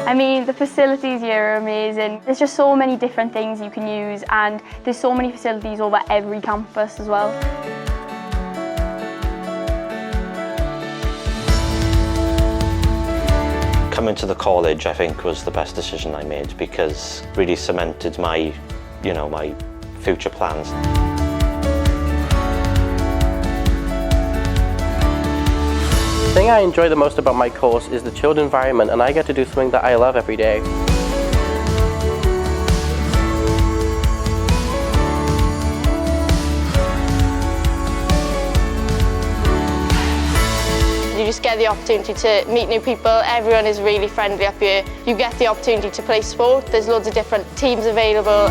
I mean, the facilities here are amazing. There's just so many different things you can use, and there's so many facilities over every campus as well. Coming to the college, I think, was the best decision I made because it really cemented my, my future plans. The thing I enjoy the most about my course is the chilled environment, and I get to do something that I love every day. You just get the opportunity to meet new people. Everyone is really friendly up here. You get the opportunity to play sport. There's loads of different teams available.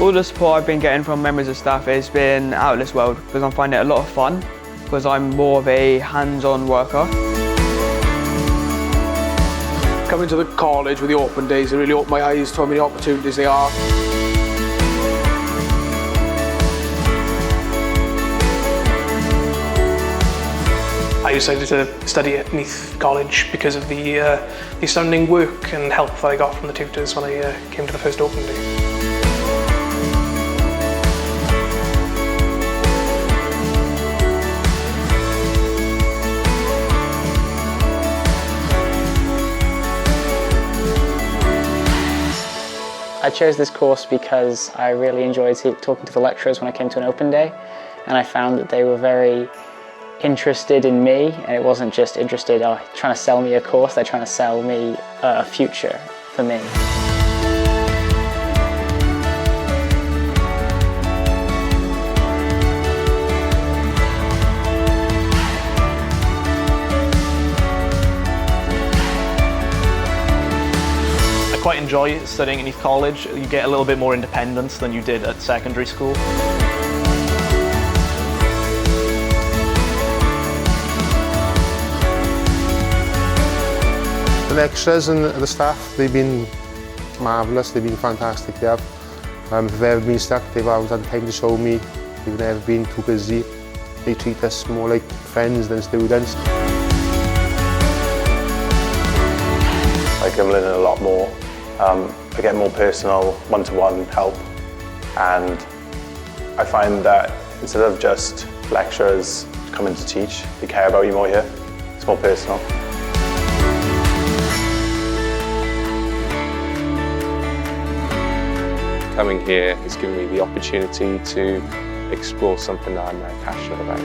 All the support I've been getting from members of staff has been out of this world because I'm finding it a lot of fun because I'm more of a hands-on worker. Coming to the college with the open days, it really opened my eyes to how many opportunities there are. I decided to study at Neath College because of the astounding work and help that I got from the tutors when I came to the first open day. I chose this course because I really enjoyed talking to the lecturers when I came to an open day, and I found that they were very interested in me, and it wasn't just interested trying to sell me a course, they're trying to sell me a future for me. I quite enjoy studying at Neath College. You get a little bit more independence than you did at secondary school. The lecturers and the staff, they've been marvellous, they've been fantastic. They have. If I've ever been stuck, they've always had time to show me. They've never been too busy. They treat us more like friends than students. I can learn a lot more. I get more personal, one-to-one help, and I find that instead of just lecturers coming to teach, they care about you more here. It's more personal. Coming here has given me the opportunity to explore something that I'm very passionate about.